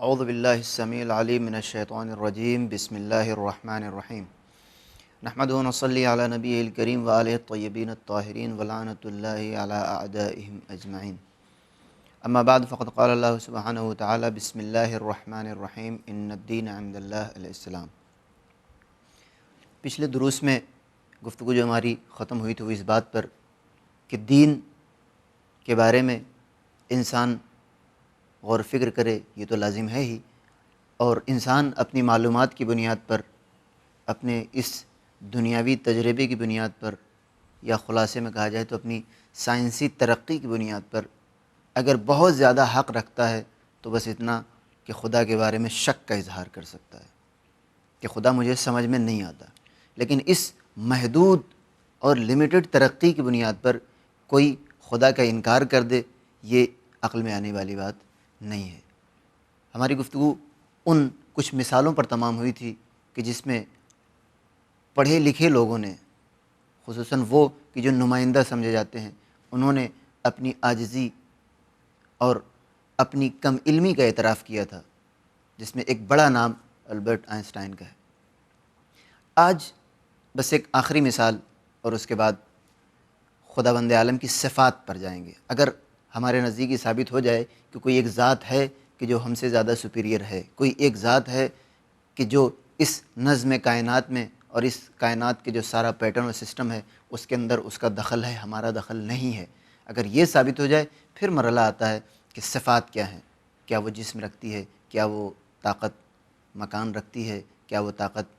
اعوذ باللہ السمیع العلیم من الشیطان الرجیم بسم اللہ الرحمن الرحیم نحمدہ ونصلی علی نبیہ الکریم وآلہ الطیبین الطاہرین ولعنۃ اللہ علی اعدائہم اجمعین اما بعد فقد قال اللہ سبحانہ وتعالی بسم اللہ الرحمن الرحیم ان الدین عند اللہ الاسلام۔ پچھلے دروس میں گفتگو جو ہماری ختم ہوئی تھی وہ اس بات پر کہ دین کے بارے میں انسان غور و فکر کرے، یہ تو لازم ہے ہی، اور انسان اپنی معلومات کی بنیاد پر، اپنے اس دنیاوی تجربے کی بنیاد پر، یا خلاصے میں کہا جائے تو اپنی سائنسی ترقی کی بنیاد پر اگر بہت زیادہ حق رکھتا ہے تو بس اتنا کہ خدا کے بارے میں شک کا اظہار کر سکتا ہے کہ خدا مجھے سمجھ میں نہیں آتا۔ لیکن اس محدود اور لمیٹڈ ترقی کی بنیاد پر کوئی خدا کا انکار کر دے، یہ عقل میں آنے والی بات نہیں ہے۔ ہماری گفتگو ان کچھ مثالوں پر تمام ہوئی تھی کہ جس میں پڑھے لکھے لوگوں نے، خصوصاً وہ کہ جو نمائندہ سمجھے جاتے ہیں، انہوں نے اپنی عاجزی اور اپنی کم علمی کا اعتراف کیا تھا، جس میں ایک بڑا نام البرٹ آئنسٹائن کا ہے۔ آج بس ایک آخری مثال اور اس کے بعد خداوند عالم کی صفات پر جائیں گے۔ اگر ہمارے نزدیک یہ ثابت ہو جائے کہ کوئی ایک ذات ہے کہ جو ہم سے زیادہ سپیریئر ہے، کوئی ایک ذات ہے کہ جو اس نظم کائنات میں اور اس کائنات کے جو سارا پیٹرن اور سسٹم ہے اس کے اندر اس کا دخل ہے، ہمارا دخل نہیں ہے، اگر یہ ثابت ہو جائے پھر مرحلہ آتا ہے کہ صفات کیا ہیں۔ کیا وہ جسم رکھتی ہے؟ کیا وہ طاقت مکان رکھتی ہے؟ کیا وہ طاقت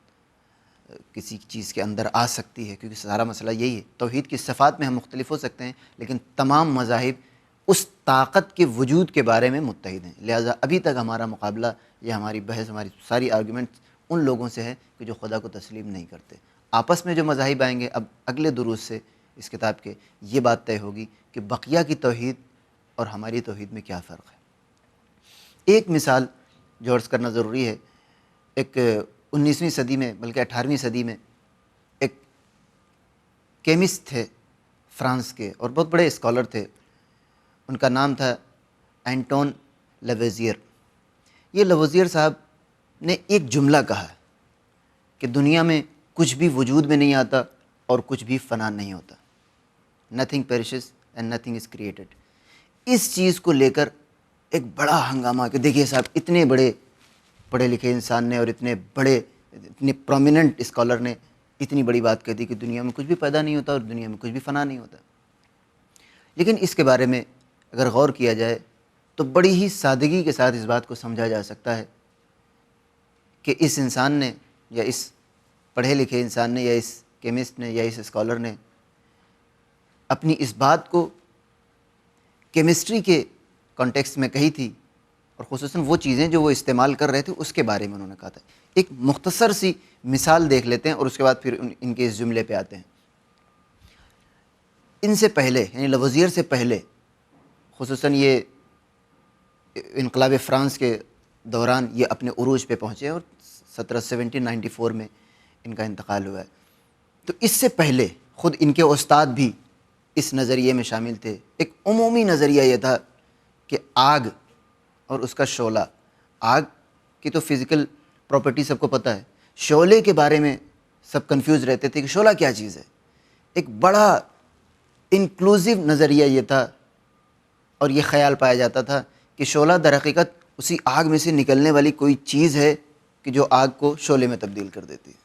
کسی چیز کے اندر آ سکتی ہے؟ کیونکہ سارا مسئلہ یہی ہے۔ توحید کی صفات میں ہم مختلف ہو سکتے ہیں لیکن تمام مذاہب اس طاقت کے وجود کے بارے میں متحد ہیں۔ لہٰذا ابھی تک ہمارا مقابلہ یا ہماری بحث، ہماری ساری آرگومنٹس ان لوگوں سے ہے کہ جو خدا کو تسلیم نہیں کرتے۔ آپس میں جو مذاہب آئیں گے اب اگلے دروس سے اس کتاب کے، یہ بات طے ہوگی کہ بقیہ کی توحید اور ہماری توحید میں کیا فرق ہے۔ ایک مثال جو عرض کرنا ضروری ہے، ایک 19ویں صدی میں بلکہ 18ویں صدی میں ایک کیمسٹ تھے فرانس کے اور بہت بڑے اسکالر تھے، ان کا نام تھا اینٹون لیویزیئر۔ یہ لیویزیئر صاحب نے ایک جملہ کہا کہ دنیا میں کچھ بھی وجود میں نہیں آتا اور کچھ بھی فنا نہیں ہوتا۔ Nothing perishes and nothing is created. اس چیز کو لے کر ایک بڑا ہنگامہ کہ دیکھیے صاحب اتنے بڑے پڑھے لکھے انسان نے اور اتنے پرومیننٹ اسکالر نے اتنی بڑی بات کہہ دی کہ دنیا میں کچھ بھی پیدا نہیں ہوتا اور دنیا میں کچھ بھی فنا نہیں ہوتا۔ لیکن اس کے بارے میں اگر غور کیا جائے تو بڑی ہی سادگی کے ساتھ اس بات کو سمجھا جا سکتا ہے کہ اس انسان نے یا اس پڑھے لکھے انسان نے یا اس کیمسٹ نے یا اس اسکالر نے اپنی اس بات کو کیمسٹری کے کانٹیکسٹ میں کہی تھی، اور خصوصاً وہ چیزیں جو وہ استعمال کر رہے تھے اس کے بارے میں انہوں نے کہا تھا۔ ایک مختصر سی مثال دیکھ لیتے ہیں اور اس کے بعد پھر ان کے اس جملے پہ آتے ہیں۔ ان سے پہلے یعنی لیویزیئر سے پہلے، خصوصاً یہ انقلاب فرانس کے دوران یہ اپنے عروج پہ پہنچے اور 1794 میں ان کا انتقال ہوا ہے، تو اس سے پہلے خود ان کے استاد بھی اس نظریے میں شامل تھے۔ ایک عمومی نظریہ یہ تھا کہ آگ اور اس کا شعلہ، آگ کی تو فزیکل پراپرٹی سب کو پتہ ہے، شعلے کے بارے میں سب کنفیوز رہتے تھے کہ شعلہ کیا چیز ہے۔ ایک بڑا انکلوزیو نظریہ یہ تھا اور یہ خیال پایا جاتا تھا کہ شعلہ در حقیقت اسی آگ میں سے نکلنے والی کوئی چیز ہے کہ جو آگ کو شعلے میں تبدیل کر دیتی ہے۔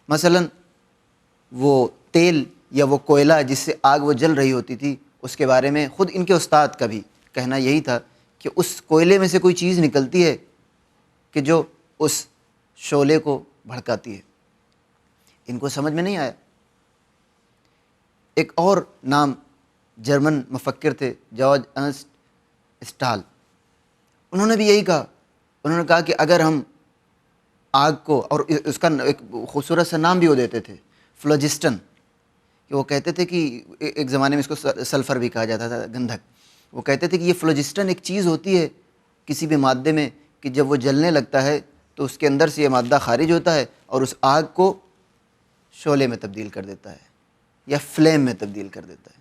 مثلا وہ تیل یا وہ کوئلہ جس سے آگ وہ جل رہی ہوتی تھی، اس کے بارے میں خود ان کے استاد کا بھی کہنا یہی تھا کہ اس کوئلے میں سے کوئی چیز نکلتی ہے کہ جو اس شعلے کو بھڑکاتی ہے۔ ان کو سمجھ میں نہیں آیا۔ ایک اور نام جرمن مفکر تھے، جارج ارنسٹ اسٹال، انہوں نے بھی یہی کہا۔ انہوں نے کہا کہ اگر ہم آگ کو، اور اس کا ایک خوبصورت سا نام بھی وہ دیتے تھے، فلوجسٹن، کہ وہ کہتے تھے کہ ایک زمانے میں اس کو سلفر بھی کہا جاتا تھا، گندھک۔ وہ کہتے تھے کہ یہ فلوجسٹن ایک چیز ہوتی ہے کسی بھی مادے میں کہ جب وہ جلنے لگتا ہے تو اس کے اندر سے یہ مادہ خارج ہوتا ہے اور اس آگ کو شعلے میں تبدیل کر دیتا ہے یا فلیم میں تبدیل کر دیتا ہے۔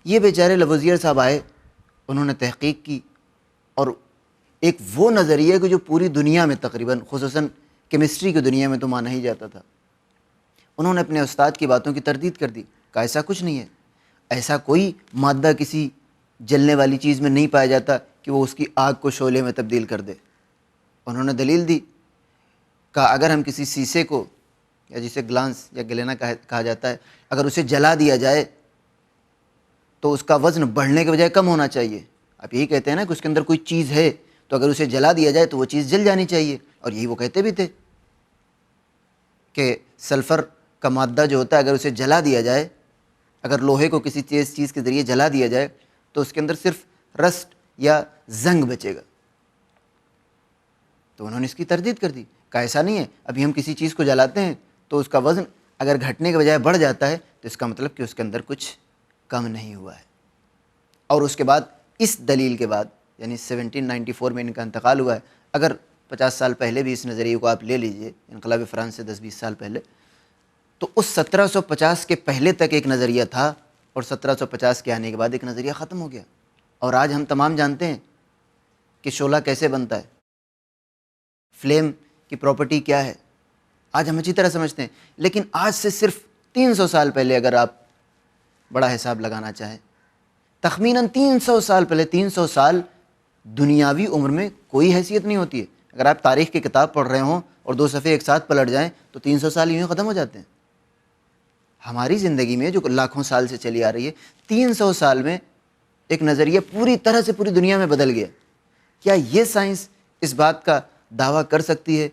یہ بیچارے لیویزیئر صاحب آئے، انہوں نے تحقیق کی اور ایک وہ نظریہ کہ جو پوری دنیا میں تقریباً خصوصاً کیمسٹری کی دنیا میں تو مانا ہی جاتا تھا، انہوں نے اپنے استاد کی باتوں کی تردید کر دی، کہا ایسا کچھ نہیں ہے، ایسا کوئی مادہ کسی جلنے والی چیز میں نہیں پایا جاتا کہ وہ اس کی آگ کو شعلے میں تبدیل کر دے۔ انہوں نے دلیل دی، کہا اگر ہم کسی شیشے کو، یا جسے گلانس یا گلینا کہا جاتا ہے، اگر اسے جلا دیا جائے تو اس کا وزن بڑھنے کے بجائے کم ہونا چاہیے۔ آپ یہی کہتے ہیں نا کہ اس کے اندر کوئی چیز ہے، تو اگر اسے جلا دیا جائے تو وہ چیز جل جانی چاہیے، اور یہی وہ کہتے بھی تھے کہ سلفر کا مادہ جو ہوتا ہے اگر اسے جلا دیا جائے، اگر لوہے کو کسی تیز چیز کے ذریعے جلا دیا جائے تو اس کے اندر صرف رسٹ یا زنگ بچے گا۔ تو انہوں نے اس کی تردید کر دی، کہا ایسا نہیں ہے، ابھی ہم کسی چیز کو جلاتے ہیں تو اس کا وزن اگر گھٹنے کے بجائے بڑھ جاتا ہے تو اس کا مطلب کہ اس کے اندر کچھ کم نہیں ہوا ہے۔ اور اس کے بعد اس دلیل کے بعد یعنی 1794 میں ان کا انتقال ہوا ہے، اگر 50 سال پہلے بھی اس نظریے کو آپ لے لیجئے، انقلاب فرانس سے 10-20 سال پہلے، تو اس 1750 کے پہلے تک ایک نظریہ تھا، اور 1750 کے آنے کے بعد ایک نظریہ ختم ہو گیا۔ اور آج ہم تمام جانتے ہیں کہ شعلہ کیسے بنتا ہے، فلیم کی پراپرٹی کیا ہے، آج ہم اچھی طرح سمجھتے ہیں، لیکن آج سے صرف 300 سال پہلے اگر آپ بڑا حساب لگانا چاہیں، تخمیناً 300 سال پہلے، 300 سال دنیاوی عمر میں کوئی حیثیت نہیں ہوتی ہے۔ اگر آپ تاریخ کی کتاب پڑھ رہے ہوں اور 2 صفحے ایک ساتھ پلٹ جائیں تو 300 سال یوں ہی ختم ہو جاتے ہیں۔ ہماری زندگی میں جو لاکھوں سال سے چلی آ رہی ہے، 300 سال میں ایک نظریہ پوری طرح سے پوری دنیا میں بدل گیا۔ کیا یہ سائنس اس بات کا دعویٰ کر سکتی ہے،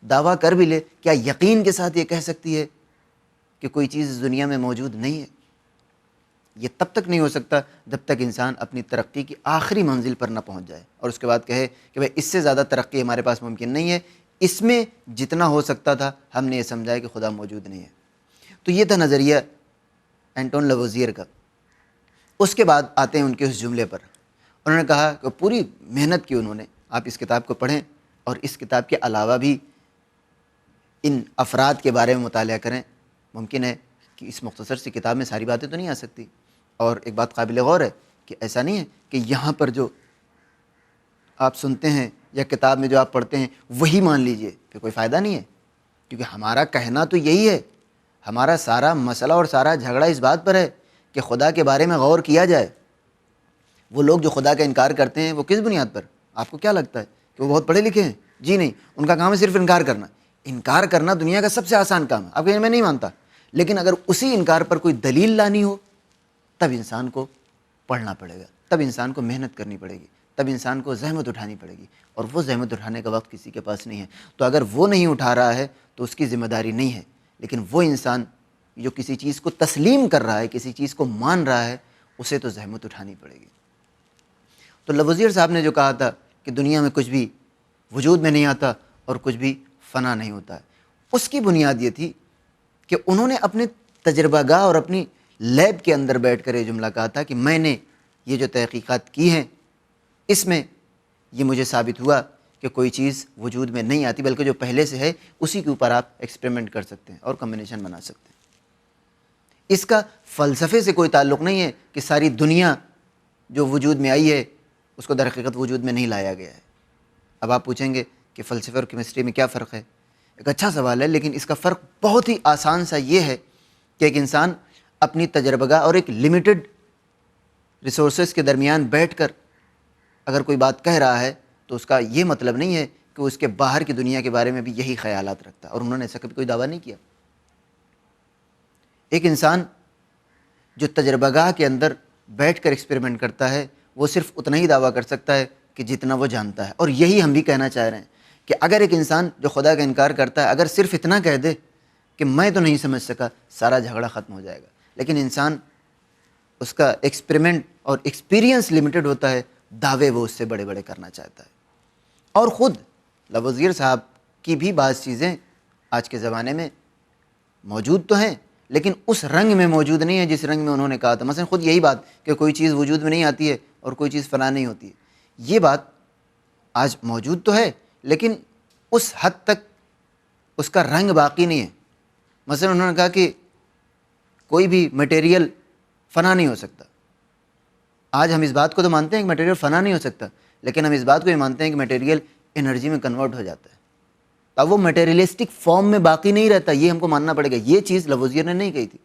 دعویٰ کر بھی لے، کیا یقین کے ساتھ یہ کہہ سکتی ہے کہ کوئی چیز اس دنیا میں موجود نہیں ہے؟ یہ تب تک نہیں ہو سکتا جب تک انسان اپنی ترقی کی آخری منزل پر نہ پہنچ جائے اور اس کے بعد کہے کہ بھائی اس سے زیادہ ترقی ہمارے پاس ممکن نہیں ہے، اس میں جتنا ہو سکتا تھا ہم نے یہ سمجھا ہے کہ خدا موجود نہیں ہے۔ تو یہ تھا نظریہ اینٹون لیوازیئر کا۔ اس کے بعد آتے ہیں ان کے اس جملے پر، انہوں نے کہا کہ پوری محنت کی انہوں نے، آپ اس کتاب کو پڑھیں اور اس کتاب کے علاوہ بھی ان افراد کے بارے میں مطالعہ کریں۔ ممکن ہے کہ اس مختصر سی کتاب میں ساری باتیں تو نہیں آ سکتی، اور ایک بات قابل غور ہے کہ ایسا نہیں ہے کہ یہاں پر جو آپ سنتے ہیں یا کتاب میں جو آپ پڑھتے ہیں وہی مان لیجئے، پھر کوئی فائدہ نہیں ہے، کیونکہ ہمارا کہنا تو یہی ہے، ہمارا سارا مسئلہ اور سارا جھگڑا اس بات پر ہے کہ خدا کے بارے میں غور کیا جائے۔ وہ لوگ جو خدا کا انکار کرتے ہیں وہ کس بنیاد پر؟ آپ کو کیا لگتا ہے کہ وہ بہت پڑھے لکھے ہیں؟ جی نہیں، ان کا کام ہے صرف انکار کرنا۔ انکار کرنا دنیا کا سب سے آسان کام ہے، آپ کہیں میں نہیں مانتا، لیکن اگر اسی انکار پر کوئی دلیل لانی ہو تب انسان کو پڑھنا پڑے گا، تب انسان کو محنت کرنی پڑے گی، تب انسان کو زحمت اٹھانی پڑے گی، اور وہ زحمت اٹھانے کا وقت کسی کے پاس نہیں ہے۔ تو اگر وہ نہیں اٹھا رہا ہے تو اس کی ذمہ داری نہیں ہے، لیکن وہ انسان جو کسی چیز کو تسلیم کر رہا ہے، کسی چیز کو مان رہا ہے، اسے تو زحمت اٹھانی پڑے گی۔ تو لیوازیئر صاحب نے جو کہا تھا کہ دنیا میں کچھ بھی وجود میں نہیں آتا اور کچھ بھی فنا نہیں ہوتا ہے، اس کی بنیاد یہ تھی کہ انہوں نے اپنے تجربہ گاہ اور اپنی لیب کے اندر بیٹھ کر یہ جملہ کہا تھا کہ میں نے یہ جو تحقیقات کی ہیں اس میں یہ مجھے ثابت ہوا کہ کوئی چیز وجود میں نہیں آتی، بلکہ جو پہلے سے ہے اسی کے اوپر آپ ایکسپریمنٹ کر سکتے ہیں اور کمبینیشن بنا سکتے ہیں۔ اس کا فلسفے سے کوئی تعلق نہیں ہے کہ ساری دنیا جو وجود میں آئی ہے اس کو در حقیقت وجود میں نہیں لایا گیا ہے۔ اب آپ پوچھیں گے کہ فلسفے اور کیمسٹری میں کیا فرق ہے؟ ایک اچھا سوال ہے، لیکن اس کا فرق بہت ہی آسان سا یہ ہے کہ ایک انسان اپنی تجربہ گاہ اور ایک لمیٹڈ ریسورسز کے درمیان بیٹھ کر اگر کوئی بات کہہ رہا ہے تو اس کا یہ مطلب نہیں ہے کہ وہ اس کے باہر کی دنیا کے بارے میں بھی یہی خیالات رکھتا ہے، اور انہوں نے ایسا کبھی کوئی دعویٰ نہیں کیا۔ ایک انسان جو تجربہ گاہ کے اندر بیٹھ کر ایکسپیریمنٹ کرتا ہے وہ صرف اتنا ہی دعویٰ کر سکتا ہے کہ جتنا وہ جانتا ہے، اور یہی ہم بھی کہنا چاہ رہے ہیں کہ اگر ایک انسان جو خدا کا انکار کرتا ہے اگر صرف اتنا کہہ دے کہ میں تو نہیں سمجھ سکا، سارا جھگڑا ختم ہو جائے گا۔ لیکن انسان اس کا ایکسپیریمنٹ اور ایکسپیرینس لمیٹڈ ہوتا ہے، دعوے وہ اس سے بڑے بڑے کرنا چاہتا ہے۔ اور خود لیوازیئر صاحب کی بھی بعض چیزیں آج کے زمانے میں موجود تو ہیں لیکن اس رنگ میں موجود نہیں ہے جس رنگ میں انہوں نے کہا تھا۔ مثلا خود یہی بات کہ کوئی چیز وجود میں نہیں آتی ہے اور کوئی چیز فنا نہیں ہوتی ہے، یہ بات آج موجود تو ہے لیکن اس حد تک اس کا رنگ باقی نہیں ہے۔ مثلا انہوں نے کہا کہ کوئی بھی مٹیریل فنا نہیں ہو سکتا۔ آج ہم اس بات کو تو مانتے ہیں کہ مٹیریل فنا نہیں ہو سکتا، لیکن ہم اس بات کو یہ مانتے ہیں کہ میٹیریل انرجی میں کنورٹ ہو جاتا ہے، اب وہ میٹیریلسٹک فارم میں باقی نہیں رہتا، یہ ہم کو ماننا پڑے گا۔ یہ چیز لووزیئر نے نہیں کہی تھی۔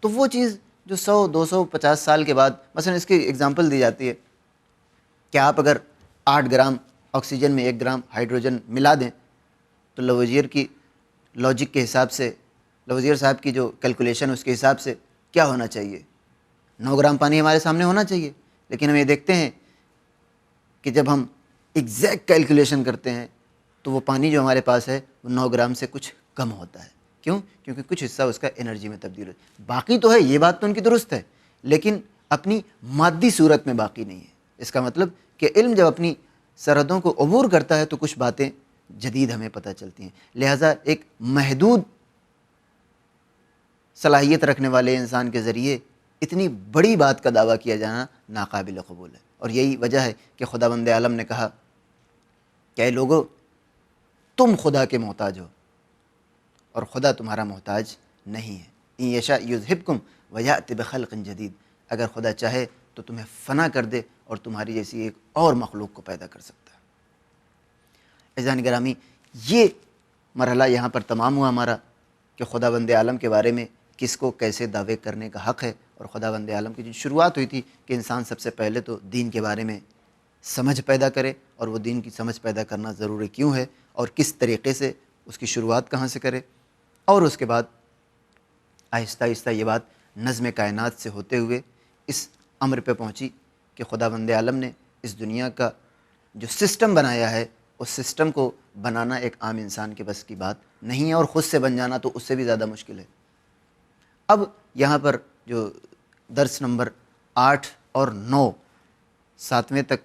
تو وہ چیز جو 100 200 50 سال کے بعد، مثلا اس کی ایگزامپل دی جاتی ہے کہ آپ اگر 8 گرام آکسیجن میں 1 گرام ہائیڈروجن ملا دیں تو لووزیئر کی لاجک کے حساب سے، لووزیئر صاحب کی جو کیلکولیشن اس کے حساب سے کیا ہونا چاہیے؟ 9 گرام پانی ہمارے سامنے ہونا چاہیے، لیکن ہم یہ دیکھتے ہیں کہ جب ہم ایگزیکٹ کیلکولیشن کرتے ہیں تو وہ پانی جو ہمارے پاس ہے وہ 9 گرام سے کچھ کم ہوتا ہے۔ کیوں؟ کیونکہ کچھ حصہ اس کا انرجی میں تبدیل ہو، باقی تو ہے، یہ بات تو ان کی درست ہے، لیکن اپنی مادی صورت میں باقی نہیں ہے۔ اس کا مطلب کہ علم جب اپنی سرحدوں کو عبور کرتا ہے تو کچھ باتیں جدید ہمیں پتہ چلتی ہیں، لہٰذا ایک محدود صلاحیت رکھنے والے انسان کے ذریعے اتنی بڑی بات کا دعویٰ کیا جانا ناقابل قبول ہے۔ اور یہی وجہ ہے کہ خداوند عالم نے کہا کہ اے لوگو، تم خدا کے محتاج ہو اور خدا تمہارا محتاج نہیں ہے۔ ان یشاء یذہبکم ویأتی بخلق جدید، اگر خدا چاہے تو تمہیں فنا کر دے اور تمہاری جیسی ایک اور مخلوق کو پیدا کر سکتا ہے۔ عزیزان گرامی، یہ مرحلہ یہاں پر تمام ہوا ہمارا کہ خداوند عالم کے بارے میں کس کو کیسے دعوے کرنے کا حق ہے، اور خداوند عالم کی جو شروعات ہوئی تھی کہ انسان سب سے پہلے تو دین کے بارے میں سمجھ پیدا کرے، اور وہ دین کی سمجھ پیدا کرنا ضروری کیوں ہے اور کس طریقے سے اس کی شروعات کہاں سے کرے، اور اس کے بعد آہستہ آہستہ یہ بات نظم کائنات سے ہوتے ہوئے اس امر پہ پہنچی کہ خداوند عالم نے اس دنیا کا جو سسٹم بنایا ہے اس سسٹم کو بنانا ایک عام انسان کے بس کی بات نہیں ہے، اور خود سے بن جانا تو اس سے بھی زیادہ مشکل ہے۔ اب یہاں پر جو درس نمبر 8 اور 9، 7ویں تک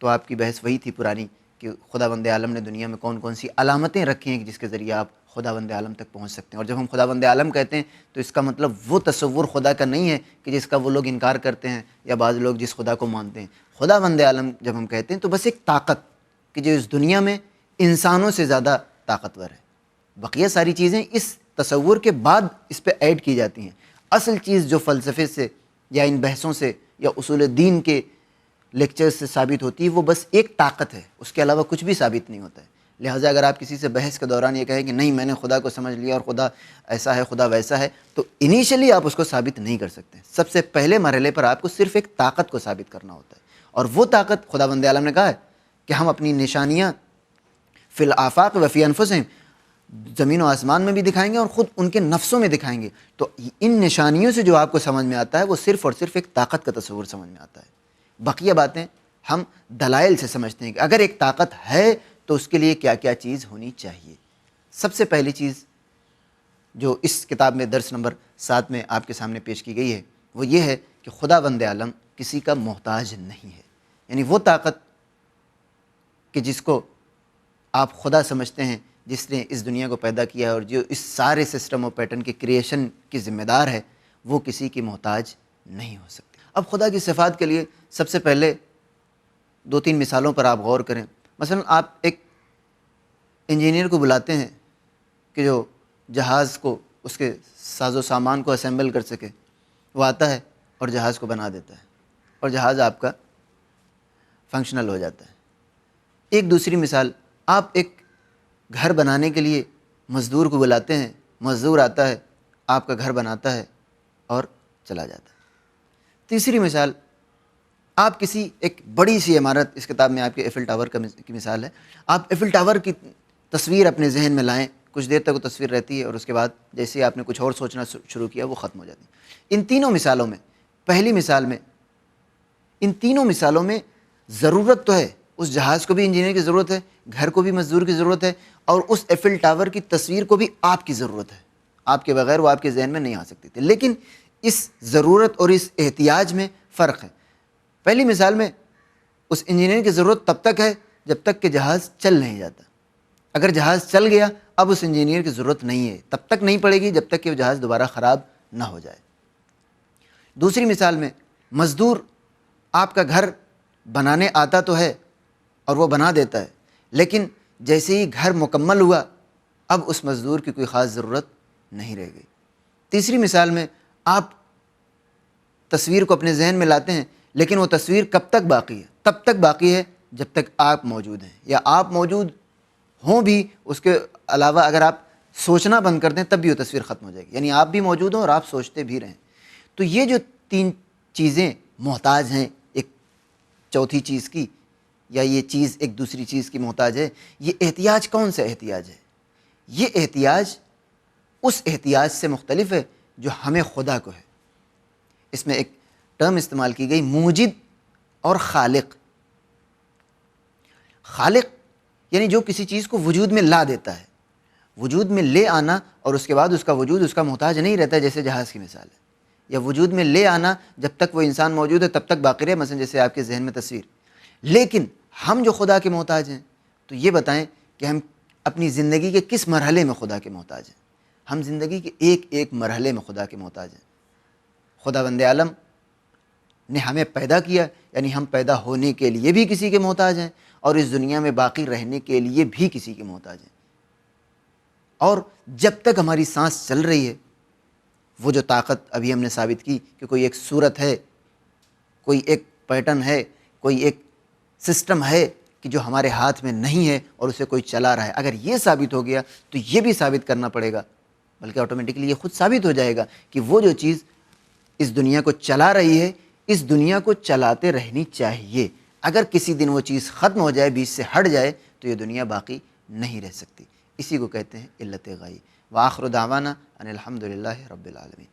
تو آپ کی بحث وہی تھی پرانی کہ خداوند عالم نے دنیا میں کون کون سی علامتیں رکھی ہیں جس کے ذریعے آپ خداوند عالم تک پہنچ سکتے ہیں۔ اور جب ہم خداوند عالم کہتے ہیں تو اس کا مطلب وہ تصور خدا کا نہیں ہے کہ جس کا وہ لوگ انکار کرتے ہیں یا بعض لوگ جس خدا کو مانتے ہیں۔ خداوند عالم جب ہم کہتے ہیں تو بس ایک طاقت کہ جو اس دنیا میں انسانوں سے زیادہ طاقتور ہے، بقیہ ساری چیزیں اس تصور کے بعد اس پہ ایڈ کی جاتی ہیں۔ اصل چیز جو فلسفے سے یا ان بحثوں سے یا اصول دین کے لیکچر سے ثابت ہوتی ہے وہ بس ایک طاقت ہے، اس کے علاوہ کچھ بھی ثابت نہیں ہوتا ہے۔ لہٰذا اگر آپ کسی سے بحث کے دوران یہ کہیں کہ نہیں میں نے خدا کو سمجھ لیا اور خدا ایسا ہے خدا ویسا ہے، تو انیشلی آپ اس کو ثابت نہیں کر سکتے۔ سب سے پہلے مرحلے پر آپ کو صرف ایک طاقت کو ثابت کرنا ہوتا ہے، اور وہ طاقت خداوند عالم نے کہا ہے کہ ہم اپنی نشانیاں فی الآفاق و فی انفسہم، زمین و آسمان میں بھی دکھائیں گے اور خود ان کے نفسوں میں دکھائیں گے۔ تو ان نشانیوں سے جو آپ کو سمجھ میں آتا ہے وہ صرف اور صرف ایک طاقت کا تصور سمجھ میں آتا ہے، بقیہ باتیں ہم دلائل سے سمجھتے ہیں کہ اگر ایک طاقت ہے تو اس کے لیے کیا کیا چیز ہونی چاہیے۔ سب سے پہلی چیز جو اس کتاب میں درس نمبر 7 میں آپ کے سامنے پیش کی گئی ہے وہ یہ ہے کہ خداوند عالم کسی کا محتاج نہیں ہے، یعنی وہ طاقت کہ جس کو آپ خدا سمجھتے ہیں، جس نے اس دنیا کو پیدا کیا ہے اور جو اس سارے سسٹم اور پیٹرن کے کریشن کی ذمہ دار ہے، وہ کسی کی محتاج نہیں ہو سکتی۔ اب خدا کی صفات کے لیے سب سے پہلے 2-3 مثالوں پر آپ غور کریں۔ مثلا آپ ایک انجینئر کو بلاتے ہیں کہ جو جہاز کو اس کے ساز و سامان کو اسمبل کر سکے، وہ آتا ہے اور جہاز کو بنا دیتا ہے اور جہاز آپ کا فنکشنل ہو جاتا ہے۔ ایک دوسری مثال، آپ ایک گھر بنانے کے لیے مزدور کو بلاتے ہیں، مزدور آتا ہے، آپ کا گھر بناتا ہے اور چلا جاتا ہے۔ تیسری مثال، آپ کسی ایک بڑی سی عمارت، اس کتاب میں آپ کے ایفل ٹاور کی مثال ہے، آپ ایفل ٹاور کی تصویر اپنے ذہن میں لائیں، کچھ دیر تک وہ تصویر رہتی ہے اور اس کے بعد جیسے ہی آپ نے کچھ اور سوچنا شروع کیا وہ ختم ہو جاتی ہے۔ ان تینوں مثالوں میں، پہلی مثال میں، ان تینوں مثالوں میں ضرورت تو ہے، اس جہاز کو بھی انجینئر کی ضرورت ہے، گھر کو بھی مزدور کی ضرورت ہے، اور اس ایفل ٹاور کی تصویر کو بھی آپ کی ضرورت ہے۔ آپ کے بغیر وہ آپ کے ذہن میں نہیں آ سکتی تھی، لیکن اس ضرورت اور اس احتیاج میں فرق ہے۔ پہلی مثال میں اس انجینئر کی ضرورت تب تک ہے جب تک کہ جہاز چل نہیں جاتا، اگر جہاز چل گیا اب اس انجینئر کی ضرورت نہیں ہے، تب تک نہیں پڑے گی جب تک کہ وہ جہاز دوبارہ خراب نہ ہو جائے۔ دوسری مثال میں مزدور آپ کا گھر بنانے آتا تو ہے اور وہ بنا دیتا ہے، لیکن جیسے ہی گھر مکمل ہوا اب اس مزدور کی کوئی خاص ضرورت نہیں رہ گئی۔ تیسری مثال میں آپ تصویر کو اپنے ذہن میں لاتے ہیں، لیکن وہ تصویر کب تک باقی ہے؟ تب تک باقی ہے جب تک آپ موجود ہیں، یا آپ موجود ہوں بھی اس کے علاوہ اگر آپ سوچنا بند کر دیں تب بھی وہ تصویر ختم ہو جائے گی، یعنی آپ بھی موجود ہوں اور آپ سوچتے بھی رہیں۔ تو یہ جو تین چیزیں محتاج ہیں ایک چوتھی چیز کی، یا یہ چیز ایک دوسری چیز کی محتاج ہے، یہ احتیاج کون سا احتیاج ہے؟ یہ احتیاج اس احتیاج سے مختلف ہے جو ہمیں خدا کو ہے۔ اس میں ایک ٹرم استعمال کی گئی، موجد اور خالق۔ خالق یعنی جو کسی چیز کو وجود میں لا دیتا ہے، وجود میں لے آنا اور اس کے بعد اس کا وجود اس کا محتاج نہیں رہتا، جیسے جہاز کی مثال ہے، یا وجود میں لے آنا جب تک وہ انسان موجود ہے تب تک باقی رہے، مثلا جیسے آپ کے ذہن میں تصویر۔ لیکن ہم جو خدا کے محتاج ہیں، تو یہ بتائیں کہ ہم اپنی زندگی کے کس مرحلے میں خدا کے محتاج ہیں؟ ہم زندگی کے ایک ایک مرحلے میں خدا کے محتاج ہیں۔ خداوند عالم نے ہمیں پیدا کیا، یعنی ہم پیدا ہونے کے لیے بھی کسی کے محتاج ہیں، اور اس دنیا میں باقی رہنے کے لیے بھی کسی کے محتاج ہیں۔ اور جب تک ہماری سانس چل رہی ہے، وہ جو طاقت ابھی ہم نے ثابت کی کہ کوئی ایک صورت ہے، کوئی ایک پیٹرن ہے، کوئی ایک سسٹم ہے کہ جو ہمارے ہاتھ میں نہیں ہے اور اسے کوئی چلا رہا ہے، اگر یہ ثابت ہو گیا تو یہ بھی ثابت کرنا پڑے گا، بلکہ آٹومیٹکلی یہ خود ثابت ہو جائے گا کہ وہ جو چیز اس دنیا کو چلا رہی ہے، اس دنیا کو چلاتے رہنی چاہیے۔ اگر کسی دن وہ چیز ختم ہو جائے، بیچ سے ہٹ جائے، تو یہ دنیا باقی نہیں رہ سکتی۔ اسی کو کہتے ہیں علت غائی۔ وآخر دعوانا ان الحمد للہ رب العالمین۔